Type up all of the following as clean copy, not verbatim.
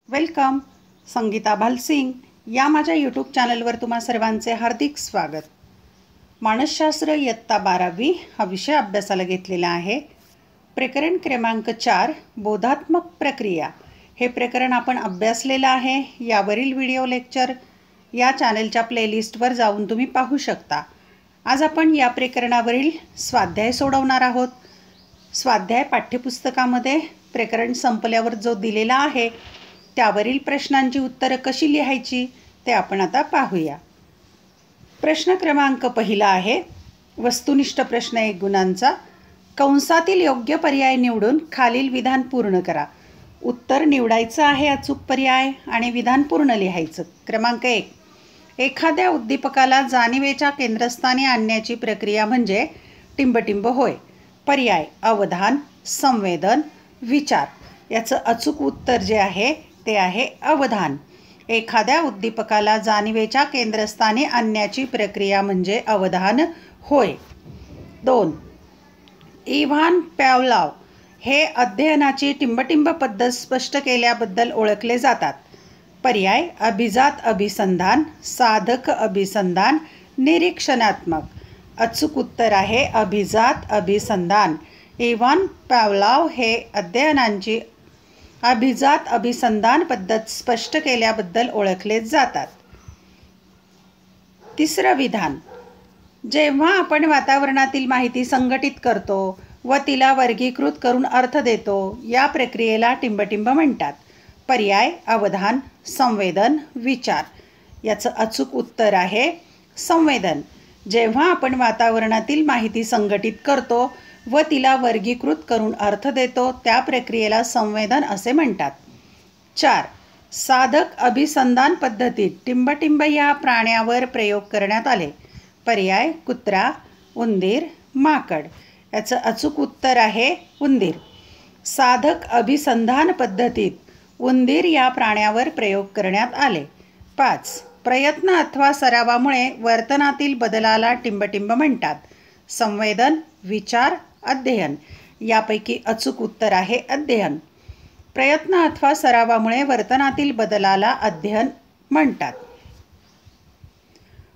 Welcome. Sangeeta Bhalsingh या माझ्या YouTube चॅनलवर तुम्हा सर्वांचे हार्दिक स्वागत. मानसशास्त्र इयत्ता 12वी हा विषय अभ्यासाला घेतलेला आहे. प्रकरण क्रमांक 4 बोधात्मक प्रक्रिया हे प्रकरण आपण अभ्यासलेलं आहे. यावरील व्हिडिओ लेक्चर या चॅनलच्या प्लेलिस्टवर जाऊन तुम्ही पाहू शकता. आज आपण या प्रकरणावरील स्वाध्याय सोडवणार आहोत. स्वाध्याय पाठ्यपुस्तकामध्ये प्रकरण संपल्यावर जो दिलेला आहे त्यावरील प्रश्नांची उत्तरं कशी लिहायची ते आपण आता पाहूया. प्रश्न क्रमांक पहिला आहे वस्तुनिष्ठ प्रश्न 1 गुणांचा. कंसातील योग्य पर्याय निवडून खालील विधान पूर्ण करा. उत्तर निवडायचं आहे अचूक पर्याय आणि विधान पूर्ण लिहायचं. क्रमांक 1 एखाद्या उद्दीपकाला जाणीवेच्या केंद्रस्थानी आणण्याची प्रक्रिया म्हणजे टिंबटिंब होय. पर्याय अवधान, संवेदन, विचार. याचं अचूक उत्तर जे आहे ते आहे अवधान. एखाद्या उद्दीपकाला जाणीवेच्या केंद्रस्थानी आणण्याची प्रक्रिया म्हणजे अवधान होय. 2 इव्हान पॅव्लॉव हे अध्ययनाची टिंबटिंब पद्धत स्पष्ट केल्याबद्दल ओळखले जातात. पर्याय अभिजात अभिसंधान, साधक अभिसंधान, निरीक्षणात्मक. अचूक उत्तर आहे अभिजात अभिसंधान. इव्हान पॅव्लॉव हे अध्ययनांची अभिजात अभिसंधान पद्धत स्पष्ट केल्याबद्दल ओळखले जातात. तिसरं विधान जेव्हा आपण वातावरणातील माहिती संघटित करतो व तिला वर्गीकृत करून अर्थ देतो या प्रक्रियेला टिंबटिंब म्हणतात. पर्याय अवधान, संवेदन, विचार. याचं अचूक उत्तर आहे संवेदन. जेव्हा आपण वातावरणातील माहिती संघटित करतो व तिला वर्गीकृत करून अर्थ देतो त्या प्रक्रियेला संवेदन असे म्हणतात. 4 साधक अभिसंधान पद्धतीत टिंबटिंब या प्राण्यावर प्रयोग करण्यात आले. पर्याय कुत्रा, उंदीर, माकड. याचं अचूक उत्तर आहे उंदीर. साधक अभिसंधान पद्धतीत उंदीर या प्राण्यावर प्रयोग करण्यात आले. 5 प्रयत्न अथवा सरावामुळे वर्तनातील बदलाला टिंबटिंब म्हणतात. संवेदन, विचार, अध्ययन. यापैकी अचूक उत्तर आहे अध्ययन. प्रयत्न अथवा सरावामुळे वर्तनातील बदलाला अध्ययन म्हणतात.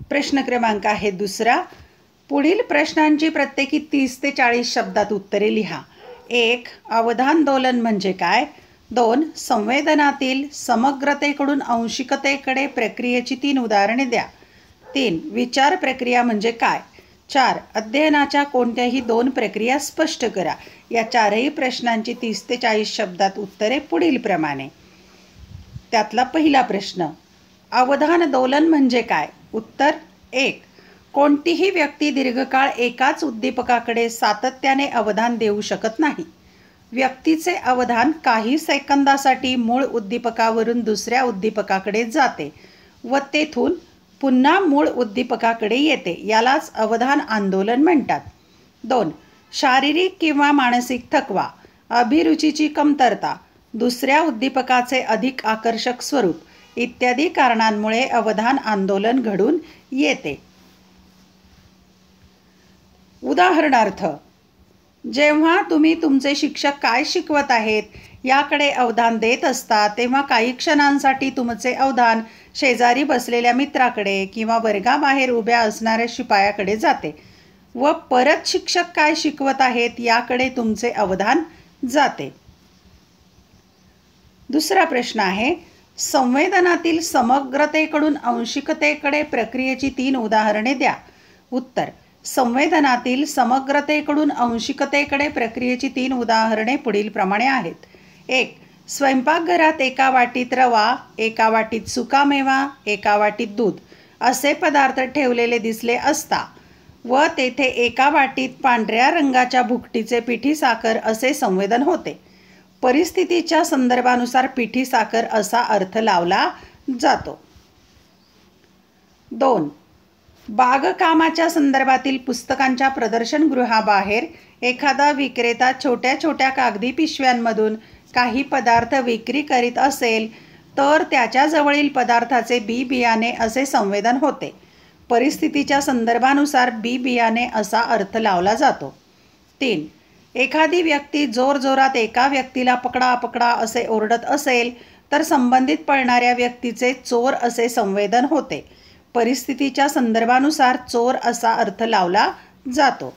प्रश्न क्रमांक आहे दुसरा. पुढील प्रश्नांची प्रत्येकी 30 ते 40 शब्दात उत्तरे लिहा. 1 अवधानदोलन म्हणजे काय? 2 संवेदनातील समग्रतेकडून अंशिकतेकडे प्रक्रियेची 3 उदाहरणे द्या. 3 विचार प्रक्रिया म्हणजे काय? 4 अध्ययनाच्या कोणत्याही 2 प्रक्रिया स्पष्ट करा. या 4ही प्रश्नांची 30 ते 40 शब्दात उत्तरे पुढील प्रमाणे. त्यातला पहिला प्रश्न अवधानदोलन म्हणजे काय? उत्तर 1 कोणतीही व्यक्ती दीर्घकाळ एकाच उद्दीपकाकडे सातत्याने अवधान देऊ शकत नाही. व्यक्तीचे अवधान काही सेकंदासाठी मूळ उद्दीपकावरून दुसऱ्या उद्दीपकाकडे जाते व तेथून पुन्हा मूळ उद्दीपकाकडे येते. यालाच अवधान आंदोलन म्हणतात. 2 शारीरिक किंवा मानसिक थकवा, अभिरुचीची कमतरता, दुसऱ्या उद्दीपकाचे अधिक आकर्षक स्वरूप इत्यादी कारणांमुळे अवधान आंदोलन घडून येते. उदाहरणार्थ जेव्हा तुम्ही तुमचे शिक्षक काय शिकवत आहेत याकडे अवधान देत असता तेव्हा काही क्षणांसाठी तुमचे अवधान शेजारी बसलेल्या मित्राकडे किंवा वर्गाबाहेर उभ्या असणाऱ्या शिपायाकडे जाते व परत शिक्षक काय शिकवत आहेत याकडे तुमचे अवधान जाते. दुसरा प्रश्न आहे संवेदनातील समग्रतेकडून अंशिकतेकडे प्रक्रियेची 3 उदाहरणे द्या. उत्तर संवेदनातील समग्रतेकडून अंशिकतेकडे प्रक्रियेची 3 उदाहरणे पुढील प्रमाणे आहेत. 1 स्वयंपाकघरात एका वाटीत रवा, एका वाटीत सुकामेवा, एका वाटीत दूध असे पदार्थ ठेवलेले दिसले असता व तेथे एका वाटीत पांढऱ्या रंगाच्या भुकटीचे पिठी साखर असे संवेदन होते. परिस्थितीच्या संदर्भानुसार पिठी साखर असा अर्थ लावला जातो. 2 बागकामाच्या संदर्भातील पुस्तकांच्या प्रदर्शनगृहाबाहेर एखादा विक्रेता छोट्या छोट्या कागदी पिशव्यांमधून काही पदार्थ विक्री करीत असेल तर त्याच्याजवळील पदार्थाचे बी बियाणे असे संवेदन होते. परिस्थितीच्या संदर्भानुसार बी बियाणे असा अर्थ लावला जातो. 3 एखादी व्यक्ती जोरजोरात एका व्यक्तीला पकडा पकडा असे ओरडत असेल तर संबंधित पळणाऱ्या व्यक्तीचे चोर असे संवेदन होते. परिस्थितीच्या संदर्भानुसार चोर असा अर्थ लावला जातो.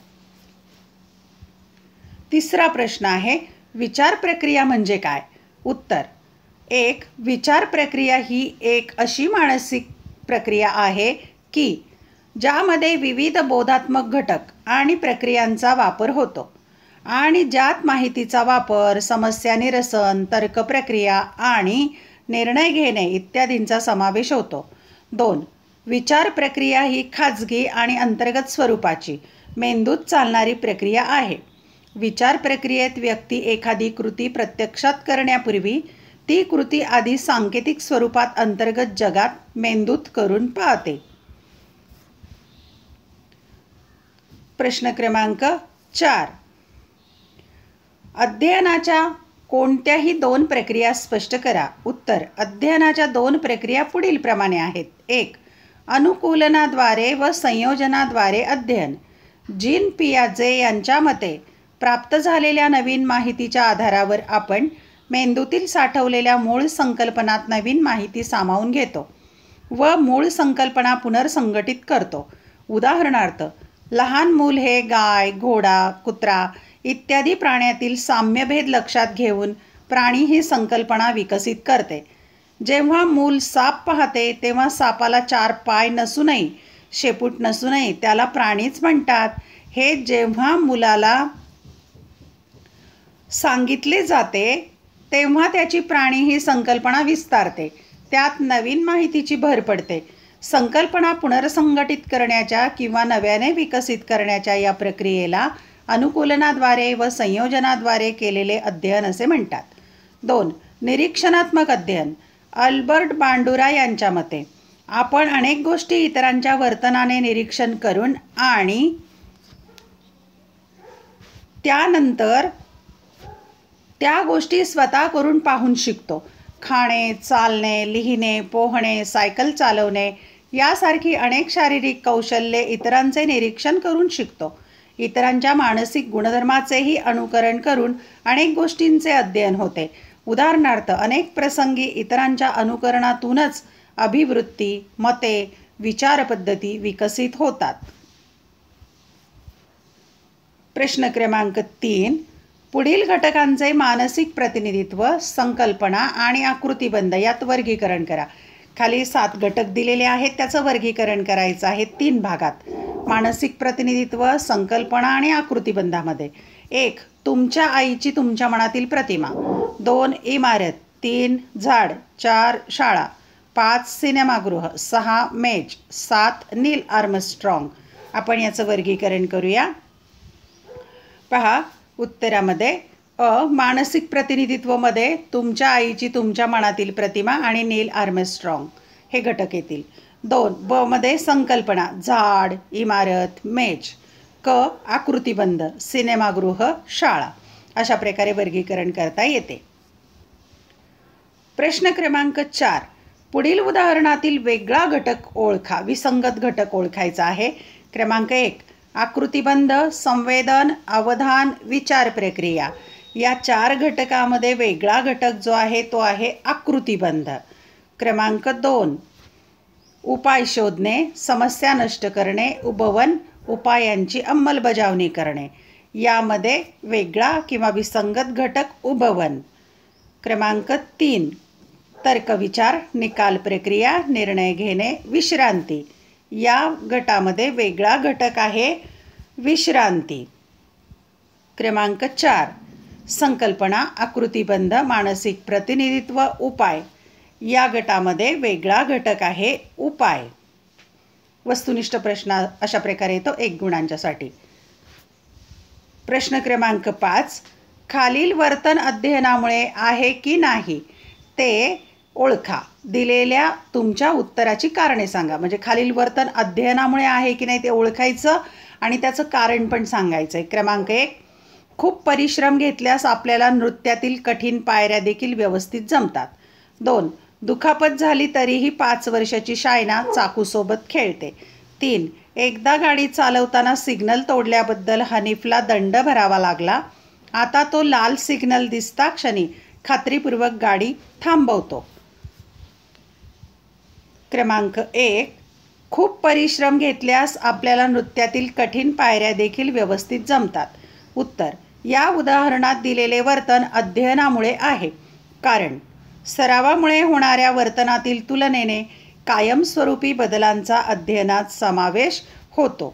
तिसरा प्रश्न आहे, विचार प्रक्रिया म्हणजे काय? उत्तर: 1. विचार प्रक्रिया ही एक अशी मानसिक प्रक्रिया आहे की ज्यामध्ये विविध बोधात्मक घटक आणि प्रक्रियांचा वापर होतो आणि ज्यात माहितीचा वापर, समस्या निरसन, तर्क प्रक्रिया आणि निर्णय घेणे इत्यादींचा समावेश होतो. 2. विचार प्रक्रिया ही खाजगी आणि अंतर्गत स्वरूपाची मेंदूत चालणारी प्रक्रिया आहे. विचार प्रक्रियेत व्यक्ती एखादी कृती प्रत्यक्षात करण्यापूर्वी ती कृती आधी सांकेतिक स्वरूपात अंतर्गत जगात मेंदूत करून पाहते. प्रश्न क्रमांक 4. अध्ययनाच्या कोणत्याही 2 प्रक्रिया स्पष्ट करा. उत्तर: अध्ययनाच्या 2 प्रक्रिया पुढील प्रमाणे आहेत. 1. अनुकूलनाद्वारे व संयोजनाद्वारे अध्ययन. जीन पियाजे यांच्या मते प्राप्त झालेल्या नवीन माहितीच्या आधारावर आपण मेंदूतील साठवलेल्या मूळ संकल्पनात नवीन माहिती सामावून घेतो व मूळ संकल्पना पुनर्संघटित करतो. उदाहरणार्थ, लहान मूल हे गाय, घोडा, कुत्रा इत्यादी प्राण्यातील साम्यभेद लक्षात घेऊन प्राणी ही संकल्पना विकसित करते. जेव्हा मूल साप पाहते तेव्हा सापाला 4 पाय नसूनही, शेपूट नसूनही त्याला प्राणीच म्हणतात हे जेव्हा मुलाला सांगितले जाते तेव्हा त्याची प्राणी ही संकल्पना विस्तारते. त्यात नवीन माहितीची भर पडते. संकल्पना पुनर्संघटित करण्याच्या किंवा नव्याने विकसित करण्याच्या या प्रक्रियेला अनुकूलनाद्वारे व संयोजनाद्वारे केलेले अध्ययन असे म्हणतात. 2. निरीक्षणात्मक अध्ययन. अल्बर्ट बांडुरा यांच्या मते आपण अनेक गोष्टी इतरांच्या वर्तनाने निरीक्षण करून आणि त्यानंतर त्या गोष्टी स्वतः करून पाहून शिकतो. खाणे, चालणे, लिहिणे, पोहणे, सायकल चालवणे यासारखी अनेक शारीरिक कौशल्ये इतरांचे निरीक्षण करून शिकतो. इतरांच्या मानसिक गुणधर्माचेही अनुकरण करून अनेक गोष्टींचे अध्ययन होते. उदाहरणार्थ, अनेक प्रसंगी इतरांच्या अनुकरणातूनच अभिवृत्ती, मते, विचारपद्धती विकसित होतात. प्रश्न क्रमांक 3. पुढील घटकांचे मानसिक प्रतिनिधित्व, संकल्पना आणि आकृतिबंध यात वर्गीकरण करा. खाली 7 घटक दिलेले आहेत, त्याचं वर्गीकरण करायचं आहे 3 भागात. मानसिक प्रतिनिधित्व, संकल्पना आणि आकृतिबंधामध्ये. 1. तुमच्या आईची तुमच्या मनातील प्रतिमा. 2. इमारत. 3. झाड. 4. शाळा. 5. सिनेमागृह. 6. मेज. 7. नील आर्मस्ट्रॉंग. आपण याचं वर्गीकरण करूया. पहा उत्तरामध्ये मानसिक प्रतिनिधित्वमध्ये तुमच्या आईची तुमच्या मनातील प्रतिमा आणि नील आर्मस्ट्रॉंग हे घटक येतील. 2. ब मध्ये संकल्पना, झाड, इमारत, मेज. क आकृतिबंध, सिनेमागृह, शाळा. अशा प्रकारे वर्गीकरण करता येते. प्रश्न क्रमांक 4. पुढील उदाहरणातील वेगळा घटक ओळखा. विसंगत घटक ओळखायचा आहे. क्रमांक 1. आकृतिबंध, संवेदन, अवधान, विचार प्रक्रिया या 4 घटकामध्ये वेगळा घटक जो आहे तो आहे आकृतिबंध. क्रमांक 2. उपाय शोधणे, समस्या नष्ट करणे, उभवन, उपायांची अंमलबजावणी करणे. यामध्ये वेगळा किंवा विसंगत घटक उभवन. क्रमांक 3. तर्कविचार, निकाल प्रक्रिया, निर्णय घेणे, विश्रांती. या गटामध्ये वेगळा घटक आहे विश्रांती. क्रमांक 4. संकल्पना, आकृतिबंध, मानसिक प्रतिनिधित्व, उपाय. या गटामध्ये वेगळा घटक आहे उपाय. वस्तुनिष्ठ प्रश्न अशा प्रकारे येतो 1 गुणांच्यासाठी. प्रश्न क्रमांक 5. खालील वर्तन अध्ययनामुळे आहे की नाही ते ओळखा. दिलेल्या तुमच्या उत्तराची कारणे सांगा. म्हणजे खालील वर्तन अध्ययनामुळे आहे की नाही ते ओळखायचं आणि त्याचं कारण पण सांगायचं आहे. क्रमांक 1. खूप परिश्रम घेतल्यास आपल्याला नृत्यातील कठीण पायऱ्या देखील व्यवस्थित जमतात. 2. दुखापत झाली तरीही 5 वर्षाची शायना चाकूसोबत खेळते. 3. एकदा गाडी चालवताना सिग्नल तोडल्याबद्दल हनीफला दंड भरावा लागला. आता तो लाल सिग्नल दिसता क्षणी खात्रीपूर्वक गाडी थांबवतो. क्रमांक 1. खूप परिश्रम घेतल्यास आपल्याला नृत्यातील कठीण पायऱ्या देखील व्यवस्थित जमतात. उत्तर. या उदाहरणात दिलेले वर्तन अध्ययनामुळे आहे, कारण सरावामुळे होणाऱ्या वर्तनातील तुलनेने कायमस्वरूपी बदलांचा अध्ययनात समावेश होतो.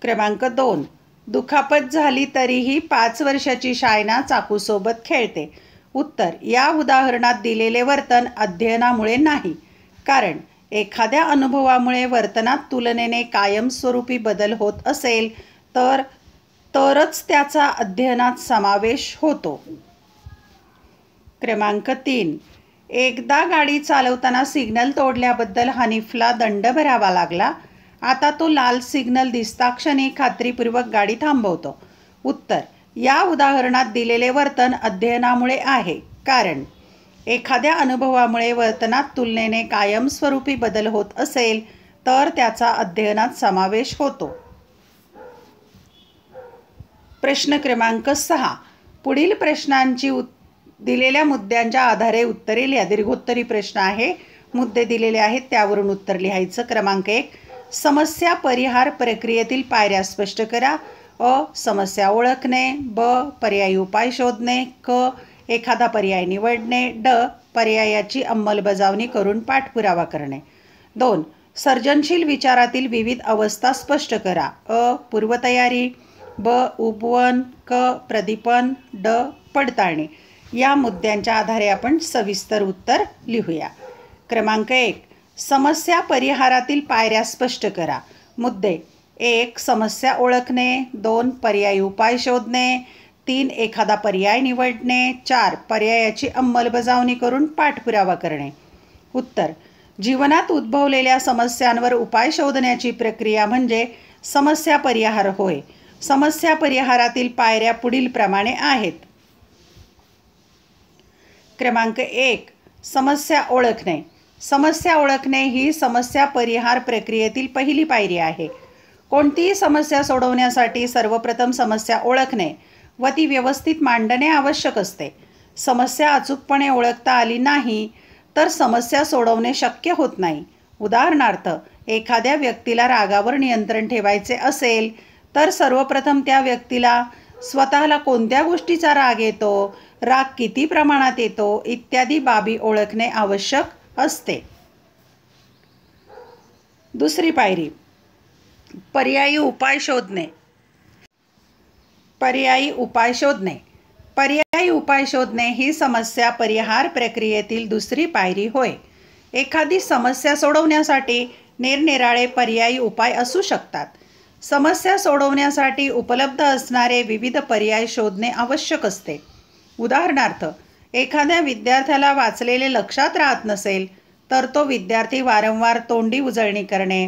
क्रमांक 2. दुखापत झाली तरीही 5 वर्षाची शायना चाकूसोबत खेळते. उत्तर. या उदाहरणात दिलेले वर्तन अध्ययनामुळे नाही, कारण एखाद्या अनुभवामुळे वर्तनात तुलनेने कायमस्वरूपी बदल होत असेल तरच त्याचा अध्ययनात समावेश होतो. क्रमांक 3. एकदा गाडी चालवताना सिग्नल तोडल्याबद्दल हनीफला दंड भरावा लागला. आता तो लाल सिग्नल दिसताक्षणी खात्रीपूर्वक गाडी थांबवतो. उत्तर. या उदाहरणात दिलेले वर्तन अध्ययनामुळे आहे, कारण एखाद्या अनुभवामुळे वर्तनात तुलनेने कायमस्वरूपी बदल होत असेल तर त्याचा अध्ययनात समावेश होतो. प्रश्न क्रमांक 6. पुढील प्रश्नांची दिलेल्या मुद्द्यांच्या आधारे उत्तरे लिहा. दीर्घोत्तरी प्रश्न आहे, मुद्दे दिलेले आहेत त्यावरून उत्तर लिहायचं. क्रमांक 1. समस्या परिहार प्रक्रियेतील पायऱ्या स्पष्ट करा. अ. समस्या ओळखणे. ब. पर्यायी उपाय शोधणे. क. एखादा पर्याय निवडणे. ड. पर्यायाची अंमलबजावणी करून पाठपुरावा करणे. 2. सर्जनशील विचारातील विविध अवस्था स्पष्ट करा. अ. पूर्वतयारी. ब. उपवन. क. प्रदीपन. ड. पडताळणी. या मुद्द्यांच्या आधारे आपण सविस्तर उत्तर लिहूया. क्रमांक 1. समस्या परिहारातील पायऱ्या स्पष्ट करा. मुद्दे. 1. समस्या ओळखणे. 2. पर्यायी उपाय शोधणे. 3. एखादा पर्याय निवडणे. 4. पर्यायाची अंमलबजावणी करून पाठपुरावा करणे. उत्तर. जीवनात उद्भवलेल्या समस्यांवर उपाय शोधण्याची प्रक्रिया म्हणजे समस्या परिहार होय. समस्या परिहारातील पायऱ्या पुढीलप्रमाणे आहेत. क्रमांक 1. समस्या ओळखणे. समस्या ओळखणे ही समस्या परिहार प्रक्रियेतील पहिली पायरी आहे. कोणतीही समस्या सोडवण्यासाठी सर्वप्रथम समस्या ओळखणे व ती व्यवस्थित मांडणे आवश्यक असते. समस्या अचूकपणे ओळखता आली नाही तर समस्या सोडवणे शक्य होत नाही. उदाहरणार्थ, एखाद्या व्यक्तीला रागावर नियंत्रण ठेवायचे असेल तर सर्वप्रथम त्या व्यक्तीला स्वतःला कोणत्या गोष्टीचा राग येतो, राग किती प्रमाणात येतो इत्यादी बाबी ओळखणे आवश्यक असते. दुसरी पायरी. पर्यायी उपाय शोधणे. पर्यायी उपाय शोधणे. पर्यायी उपाय शोधणे ही समस्या परिहार प्रक्रियेतील दुसरी पायरी होय. एखादी समस्या सोडवण्यासाठी निरनिराळे पर्यायी उपाय असू शकतात. समस्या सोडवण्यासाठी उपलब्ध असणारे विविध पर्याय शोधणे आवश्यक असते. उदाहरणार्थ, एखाद्या विद्यार्थ्याला वाचलेले लक्षात राहत नसेल तर तो विद्यार्थी वारंवार तोंडी उजळणी करणे,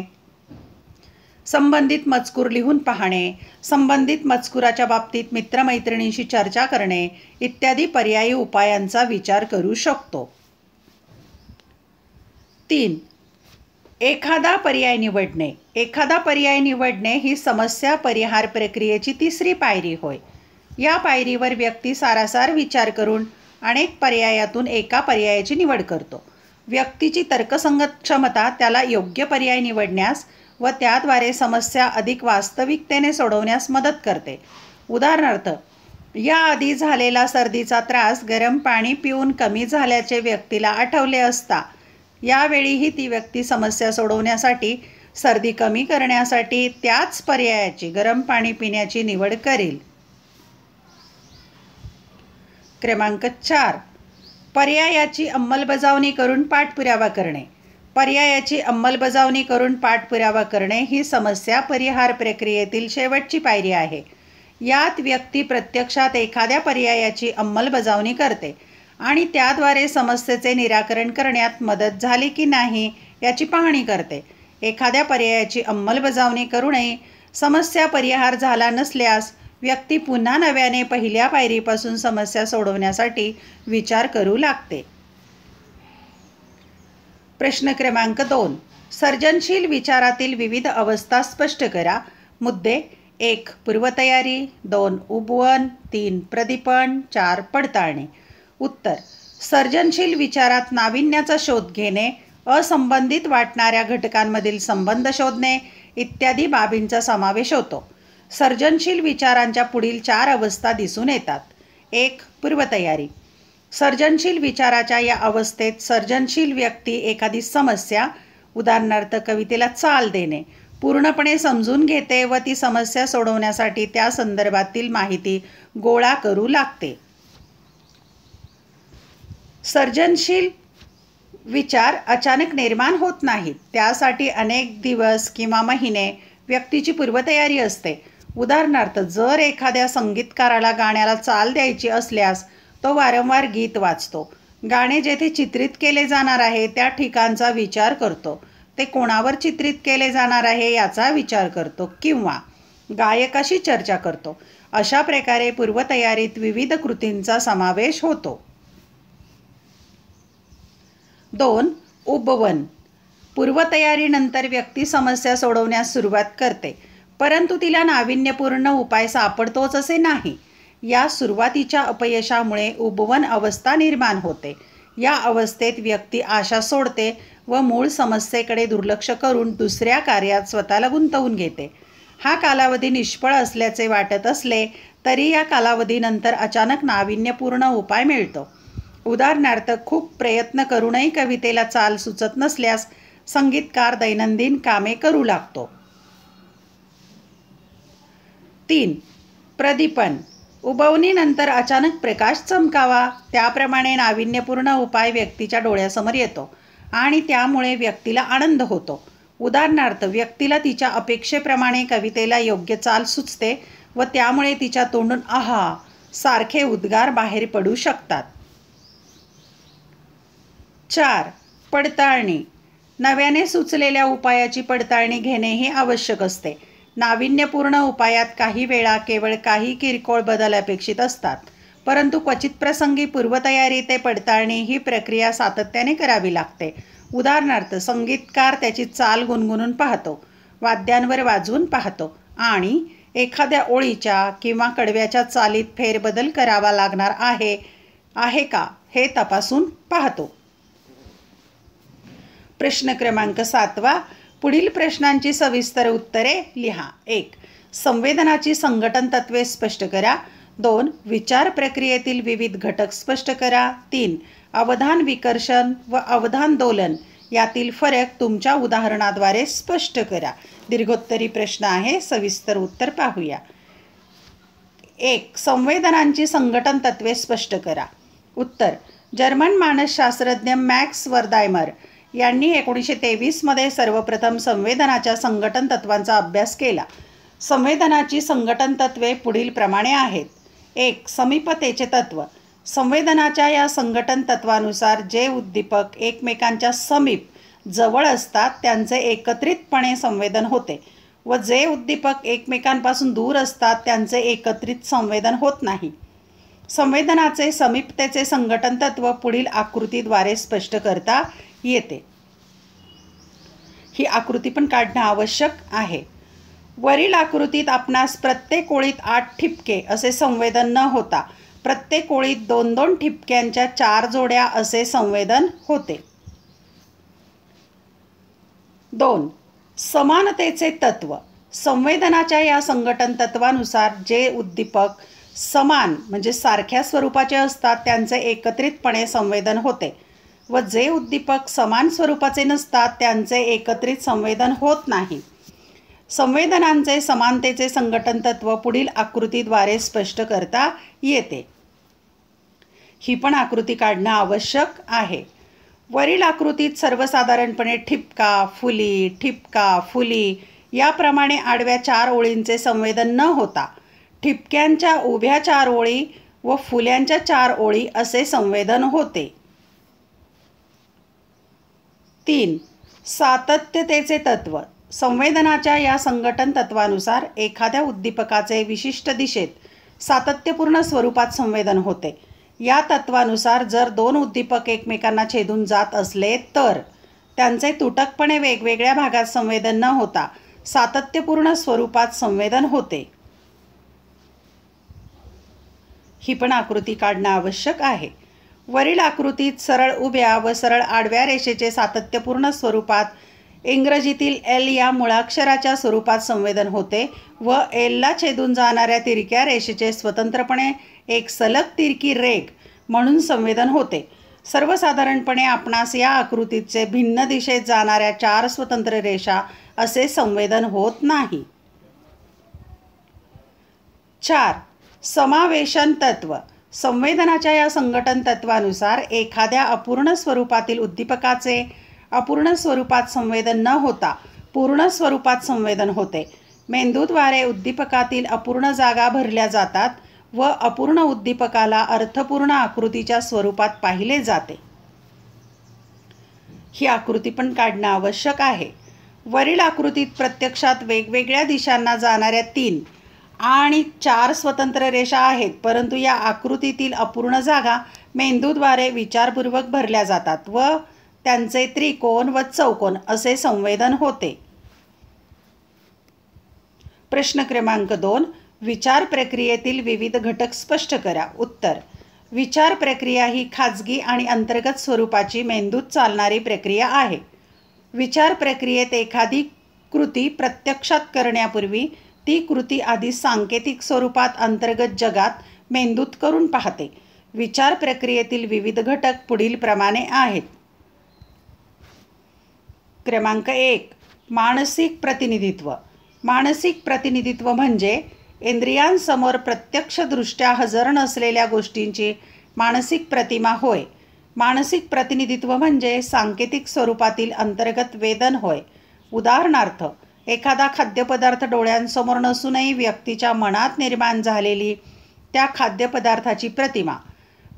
संबंधित मजकूर लिहून पाहणे, संबंधित मजकुराच्या बाबतीत मित्रमैत्रिणींशी चर्चा करणे इत्यादी पर्यायी उपायांचा विचार करू शकतो. 3. एखादा पर्याय निवडणे. एखादा पर्याय निवडणे ही समस्या परिहार प्रक्रियेची तिसरी पायरी होय. या पायरीवर व्यक्ती सारासार विचार करून अनेक पर्यायातून एका पर्यायाची निवड करतो. व्यक्तीची तर्कसंगत क्षमता त्याला योग्य पर्याय निवडण्यास व त्याद्वारे समस्या अधिक वास्तविकतेने सोडवण्यास मदत करते. उदाहरणार्थ, याआधी झालेला सर्दीचा त्रास गरम पाणी पिऊन कमी झाल्याचे व्यक्तीला आठवले असता यावेळीही ती व्यक्ती समस्या सोडवण्यासाठी सर्दी कमी करण्यासाठी त्याच पर्यायाची गरम पाणी पिण्याची निवड करेल. क्रमांक 4. पर्यायाची अंमलबजावणी करून पाठपुरावा करणे. पर्यायाची अंमलबजावणी करून पाठपुरावा करणे ही समस्या परिहार प्रक्रियेतील शेवटची पायरी आहे. यात व्यक्ती प्रत्यक्षात एखाद्या पर्यायाची अंमलबजावणी करते आणि त्याद्वारे समस्येचे निराकरण करण्यात मदत झाली की नाही याची पाहणी करते. एखाद्या पर्यायाची अंमलबजावणी करूनही समस्या परिहार झाला नसल्यास व्यक्ती पुन्हा नव्याने पहिल्या पायरीपासून समस्या सोडवण्यासाठी विचार करू लागते. प्रश्न क्रमांक 2. सर्जनशील विचारातील विविध अवस्था स्पष्ट करा. मुद्दे. 1. पूर्वतयारी, 2. उपवन, 3. प्रदीपन, 4. पडताळणी. उत्तर: सर्जनशील विचारात नाविन्याचा शोध घेणे, असंबंधित वाटणाऱ्या घटकांमधील संबंध शोधणे इत्यादी बाबींचा समावेश होतो. सर्जनशील विचारांच्या पुढील 4 अवस्था दिसून येतात. 1. पूर्वतयारी. सर्जनशील विचाराच्या या अवस्थेत सर्जनशील व्यक्ती एखादी समस्या, उदाहरणार्थ कवितेला चाल देणे, पूर्णपणे समजून घेते व ती समस्या सोडवण्यासाठी त्या संदर्भातील माहिती गोळा करू लागते. सर्जनशील विचार अचानक निर्माण होत नाहीत. त्यासाठी अनेक दिवस किंवा महिने व्यक्तीची पूर्वतयारी असते. उदाहरणार्थ, जर एखाद्या संगीतकाराला गाण्याला चाल द्यायची असल्यास तो वारंवार गीत वाचतो. गाणे जेथे चित्रित केले जाणार आहे त्या ठिकाणचा विचार करतो. ते कोणावर चित्रित केले जाणार आहे याचा विचार करतो किंवा गायकाशी चर्चा करतो. अशा प्रकारे पूर्वतयारीत विविध कृतींचा समावेश होतो. 2. उपवन. पूर्वतयारीनंतर व्यक्ती समस्या सोडवण्यास सुरुवात करते, परंतु तिला नाविन्यपूर्ण उपाय सापडतोच असे नाही. या सुरुवातीच्या अपयशामुळे उपवन अवस्था निर्माण होते. या अवस्थेत व्यक्ती आशा सोडते व मूळ समस्येकडे दुर्लक्ष करून दुसऱ्या कार्यात स्वतःला गुंतवून घेते. हा कालावधी निष्फळ असल्याचे वाटत असले तरी या कालावधीनंतर अचानक नाविन्यपूर्ण उपाय मिळतो. उदाहरणार्थ, खूप प्रयत्न करूनही कवितेला चाल सुचत नसल्यास संगीतकार दैनंदिन कामे करू लागतो. 3. प्रदीपन. उबवणीनंतर अचानक प्रकाश चमकावा, त्याप्रमाणे नाविन्यपूर्ण उपाय व्यक्तीच्या डोळ्यासमोर येतो आणि त्यामुळे व्यक्तीला आनंद होतो. उदाहरणार्थ, व्यक्तीला तिच्या अपेक्षेप्रमाणे कवितेला योग्य चाल सुचते व त्यामुळे तिच्या तोंडून आहा सारखे उद्गार बाहेर पडू शकतात. 4. पडताळणी. नव्याने सुचलेल्या उपायाची पडताळणी घेणेही आवश्यक असते. नाविन्यपूर्ण उपायात काही वेळा केवळ काही किरकोळ बदल अपेक्षित असतात, परंतु क्वचित प्रसंगी पूर्वतयारी ते पडताळणी ही प्रक्रिया सातत्याने करावी लागते. उदाहरणार्थ, संगीतकार त्याची चाल गुणगुणून पाहतो, वाद्यांवर वाजवून पाहतो आणि एखाद्या ओळीच्या किंवा कडव्याच्या चालीत फेरबदल करावा लागणार आहे का हे तपासून पाहतो. प्रश्न क्रमांक 7. पुढील प्रश्नांची सविस्तर उत्तरे लिहा. 1. संवेदनाची संघटन तत्त्वे स्पष्ट करा. 2. विचार प्रक्रियेतील विविध घटक स्पष्ट करा. 3. अवधान विकर्षण व अवधान दोलन यातील फरक तुमच्या उदाहरणाद्वारे स्पष्ट करा. दीर्घोत्तरी प्रश्न आहे, सविस्तर उत्तर पाहूया. 1. संवेदनांची संघटन तत्त्वे स्पष्ट करा. उत्तर: जर्मन मानसशास्त्रज्ञ मॅक्स वर्दायमर यांनी 1923 मध्ये सर्वप्रथम संवेदनाच्या संघटन तत्वांचा अभ्यास केला. संवेदनाची संघटन तत्वे पुढील प्रमाणे आहेत. 1. समीपतेचे तत्व. संवेदनाच्या या संघटन तत्वानुसार जे उद्दीपक एकमेकांच्या समीप जवळ असतात त्यांचे एकत्रितपणे संवेदन होते व जे उद्दीपक एकमेकांपासून दूर असतात त्यांचे एकत्रित संवेदन होत नाही. संवेदनाचे समीपतेचे संघटन तत्व पुढील आकृतीद्वारे स्पष्ट करता येते. ही आकृती पण काढणं आवश्यक आहे. वरील आकृतीत आपणास प्रत्येक ओळीत 8 ठिपके असे संवेदन न होता प्रत्येक ओळीत 2-2 ठिपक्यांच्या 4 जोड्या असे संवेदन होते. 2. समानतेचे तत्व. संवेदनाच्या या संघटन तत्वानुसार जे उद्दीपक समान म्हणजे सारख्या स्वरूपाचे असतात त्यांचे एकत्रितपणे संवेदन होते व जे उद्दीपक समान स्वरूपाचे नसतात त्यांचे एकत्रित संवेदन होत नाही. संवेदनांचे समानतेचे संघटन तत्व पुढील आकृतीद्वारे स्पष्ट करता येते. ही पण आकृती काढणं आवश्यक आहे. वरील आकृतीत सर्वसाधारणपणे ठिपका, फुली, ठिपका, फुली याप्रमाणे आडव्या 4 ओळींचे संवेदन न होता ठिपक्यांच्या उभ्या 4 ओळी व फुल्यांच्या 4 ओळी असे संवेदन होते. 3. सातत्यतेचे तत्व. संवेदनाच्या या संघटन तत्वानुसार एखाद्या उद्दीपकाचे विशिष्ट दिशेत सातत्यपूर्ण स्वरूपात संवेदन होते. या तत्वानुसार जर 2 उद्दीपक एकमेकांना छेदून जात असले तर त्यांचे तुटकपणे वेगवेगळ्या भागात संवेदन न होता सातत्यपूर्ण स्वरूपात संवेदन होते. ही पण आकृती काढणं आवश्यक आहे. वरील आकृतीत सरळ उभ्या व सरळ आडव्या रेषेचे सातत्यपूर्ण स्वरूपात इंग्रजीतील एल या मुळाक्षराच्या स्वरूपात संवेदन होते व एलला छेदून जाणाऱ्या तिरक्या रेषेचे स्वतंत्रपणे एक सलग तिरकी रेघ म्हणून संवेदन होते. सर्वसाधारणपणे आपणास या आकृतीचे भिन्न दिशेत जाणाऱ्या 4 स्वतंत्र रेषा असे संवेदन होत नाही. 4. समावेशन तत्व. संवेदनाच्या या संघटन तत्वानुसार एखाद्या अपूर्ण स्वरूपातील उद्दीपकाचे अपूर्ण स्वरूपात संवेदन न होता पूर्ण स्वरूपात संवेदन होते. मेंदूद्वारे उद्दीपकातील अपूर्ण जागा भरल्या जातात व अपूर्ण उद्दीपकाला अर्थपूर्ण आकृतीच्या स्वरूपात पाहिले जाते. ही आकृती पण काढणं आवश्यक आहे. वरील आकृतीत प्रत्यक्षात वेगवेगळ्या दिशांना जाणाऱ्या 3 आणि 4 स्वतंत्र रेषा आहेत, परंतु या आकृतीतील अपूर्ण जागा मेंदूद्वारे विचारपूर्वक भरल्या जातात व त्यांचे त्रिकोण व चौकोन असे संवेदन होते. प्रश्न क्रमांक 2. विचार प्रक्रियेतील विविध घटक स्पष्ट करा. उत्तर. विचार प्रक्रिया ही खाजगी आणि अंतर्गत स्वरूपाची मेंदूत चालणारी प्रक्रिया आहे. विचार प्रक्रियेत एखादी कृती प्रत्यक्षात करण्यापूर्वी ती कृती आधी सांकेतिक स्वरूपात अंतर्गत जगात मेंदूत करून पाहते. विचार प्रक्रियेतील विविध घटक पुढील प्रमाणे आहेत. क्रमांक 1. मानसिक प्रतिनिधित्व. मानसिक प्रतिनिधित्व म्हणजे इंद्रियांसमोर प्रत्यक्षदृष्ट्या हजर नसलेल्या गोष्टींची मानसिक प्रतिमा होय. मानसिक प्रतिनिधित्व म्हणजे सांकेतिक स्वरूपातील अंतर्गत वेदन होय. उदाहरणार्थ, एखादा खाद्यपदार्थ डोळ्यांसमोर नसूनही व्यक्तीच्या मनात निर्माण झालेली त्या खाद्यपदार्थाची प्रतिमा.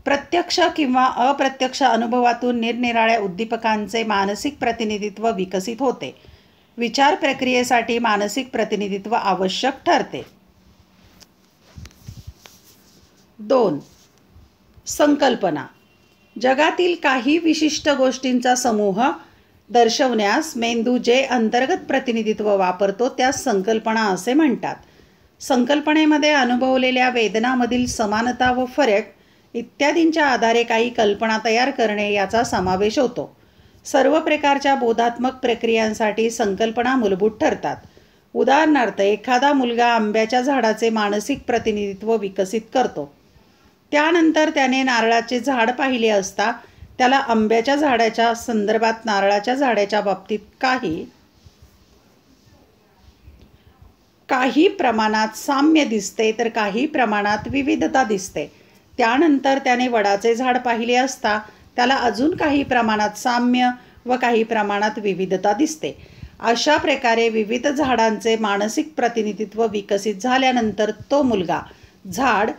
प्रत्यक्ष किंवा अप्रत्यक्ष अनुभवातून निरनिराळ्या उद्दीपकांचे मानसिक प्रतिनिधित्व विकसित होते. विचार प्रक्रियेसाठी मानसिक प्रतिनिधित्व आवश्यक ठरते. 2. संकल्पना. जगातील काही विशिष्ट गोष्टींचा समूह दर्शवण्यास मेंदू जे अंतर्गत प्रतिनिधित्व वापरतो त्यास संकल्पना असे म्हणतात. संकल्पनेमध्ये अनुभवलेल्या वेदनामधील समानता व फरक इत्यादींच्या आधारे काही कल्पना तयार करणे याचा समावेश होतो. सर्व प्रकारच्या बोधात्मक प्रक्रियांसाठी संकल्पना मूलभूत ठरतात. उदाहरणार्थ, एखादा मुलगा आंब्याच्या झाडाचे मानसिक प्रतिनिधित्व विकसित करतो. त्यानंतर त्याने नारळाचे झाड पाहिले असता त्याला आंब्याच्या झाडाच्या संदर्भात नारळाच्या झाडाच्या बाबतीत काही प्रमाणात साम्य दिसते तर काही प्रमाणात विविधता दिसते. त्यानंतर त्याने वडाचे झाड पाहिले असता त्याला अजून काही प्रमाणात साम्य व काही प्रमाणात विविधता दिसते. अशा प्रकारे विविध झाडांचे मानसिक प्रतिनिधित्व विकसित झाल्यानंतर तो मुलगा झाड,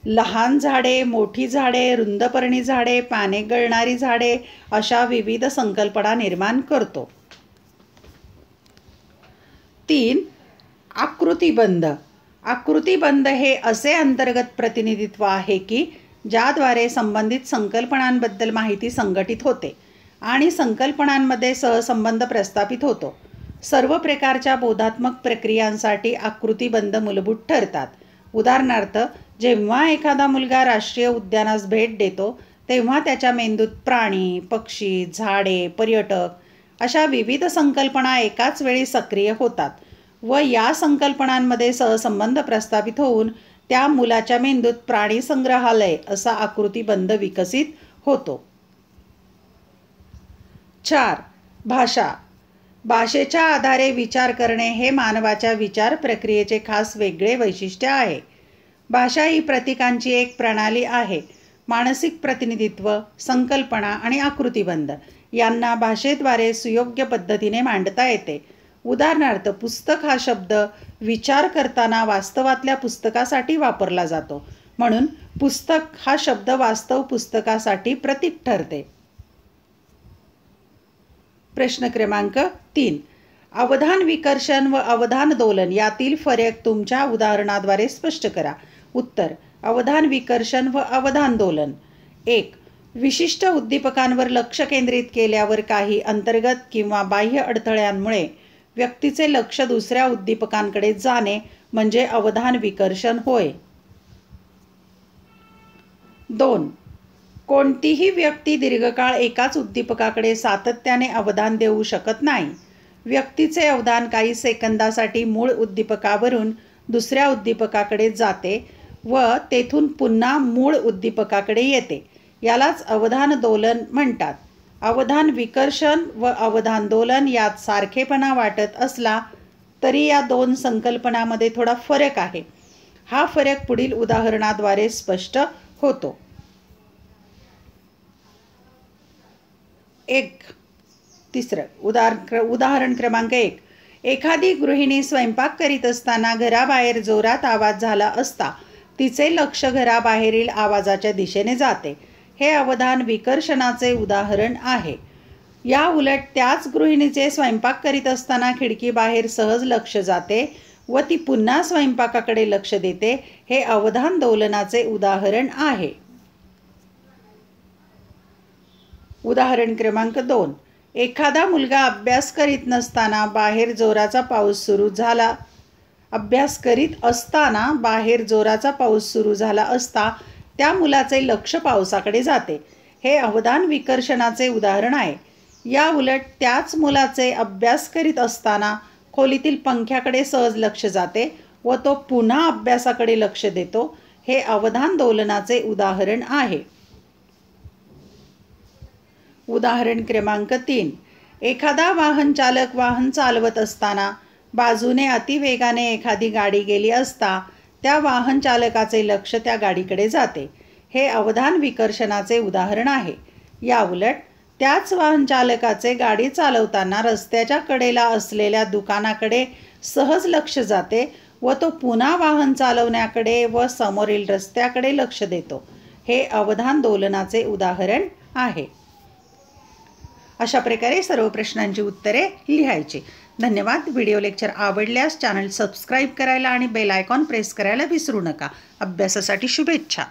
लहान झाडे, मोठी झाडे, रुंदपर्णी झाडे, पाने गळणारी झाडे अशा विविध संकल्पना निर्माण करतो. 3. आकृतिबंध. आकृतिबंध हे असे अंतर्गत प्रतिनिधित्व आहे की ज्याद्वारे संबंधित संकल्पनांबद्दल माहिती संघटित होते आणि संकल्पनांमध्ये सहसंबंध प्रस्थापित होतो. सर्व प्रकारच्या बोधात्मक प्रक्रियांसाठी आकृतिबंध मूलभूत ठरतात. उदाहरणार्थ, जेव्हा एखादा मुलगा राष्ट्रीय उद्यानास भेट देतो तेव्हा त्याच्या मेंदूत प्राणी, पक्षी, झाडे, पर्यटक अशा विविध संकल्पना एकाच वेळी सक्रिय होतात व या संकल्पनांमध्ये सहसंबंध प्रस्थापित होऊन त्या मुलाच्या मेंदूत प्राणी संग्रहालय असा आकृतिबंध विकसित होतो. 4. भाषा. भाषेच्या आधारे विचार करणे हे मानवाच्या विचार प्रक्रियेचे खास वेगळे वैशिष्ट्य आहे. भाषा ही प्रतीकांची एक प्रणाली आहे. मानसिक प्रतिनिधित्व, संकल्पना आणि आकृतिबंध यांना भाषेद्वारे सुयोग्य पद्धतीने मांडता येते. उदाहरणार्थ, पुस्तक हा शब्द विचार करताना वास्तवातल्या पुस्तकासाठी वापरला जातो, म्हणून पुस्तक हा शब्द वास्तव पुस्तकासाठी प्रतीक ठरते. प्रश्न क्रमांक 3. अवधान विकर्षण व अवधान दोलन यातील फरक तुमच्या उदाहरणाद्वारे स्पष्ट करा. उत्तर. अवधान विकर्षण व अवधान दोलन. 1. विशिष्ट उद्दीपकांवर लक्ष केंद्रित केल्यावर काही अंतर्गत किंवा बाह्य अडथळ्यांमुळे व्यक्तीचे लक्ष दुसऱ्या उद्दीपकांकडे जाणे म्हणजे अवधान विकर्षण होय. 2. कोणतीही व्यक्ती दीर्घकाळ एकाच उद्दीपकाकडे सातत्याने अवधान देऊ शकत नाही. व्यक्तीचे अवधान काही सेकंदासाठी मूळ उद्दीपकावरून दुसऱ्या उद्दीपकाकडे जाते व तेथून पुन्हा मूळ उद्दीपकाकडे येते. यालाच अवधान दोलन म्हणतात. अवधान विकर्षण व अवधान दोलन यात सारखेपणा वाटत असला तरी या दोन संकल्पनांमध्ये थोडा फरक आहे. हा फरक पुढील उदाहरणाद्वारे स्पष्ट होतो. 1. उदाहरण क्रमांक 1. एखादी गृहिणी स्वयंपाक करीत असताना घराबाहेर जोरात आवाज झाला असता तिचे लक्ष घराबाहेरील आवाजाच्या दिशेने जाते. हे अवधान विकर्षणाचे उदाहरण आहे. या उलट त्याच गृहिणीचे स्वयंपाक करीत असताना खिडकीबाहेर सहज लक्ष जाते व ती पुन्हा स्वयंपाकाकडे लक्ष देते. हे अवधान दोलनाचे उदाहरण आहे. उदाहरण क्रमांक 2. एखादा मुलगा अभ्यास करीत असताना बाहेर जोराचा पाऊस सुरू झाला असता त्या मुलाचे लक्ष पावसाकडे जाते. हे अवधान विकर्षणाचे उदाहरण आहे. या उलट त्याच मुलाचे अभ्यास करीत असताना खोलीतील पंख्याकडे सहज लक्ष जाते व तो पुन्हा अभ्यासाकडे लक्ष देतो. हे अवधान दोलनाचे उदाहरण आहे. उदाहरण क्रमांक 3. एखादा वाहन चालक वाहन चालवत असताना बाजूने अतिवेगाने एखादी गाडी गेली असता त्या वाहन चालकाचे लक्ष त्या गाडीकडे जाते. हे अवधान विकर्षणाचे उदाहरण आहे. या उलट त्याच वाहन चालकाचे गाडी चालवताना रस्त्याच्या कडेला असलेल्या दुकानाकडे सहज लक्ष जाते व तो पुन्हा वाहन चालवण्याकडे व समोरील रस्त्याकडे लक्ष देतो. हे अवधान दोलनाचे उदाहरण आहे. अशा प्रकारे सर्व प्रश्नांची उत्तरे लिहायची. धन्यवाद. व्हिडिओ लेक्चर आवडल्यास चॅनल सबस्क्राईब करायला आणि बेल आयकॉन प्रेस करायला विसरू नका. अभ्यासासाठी शुभेच्छा.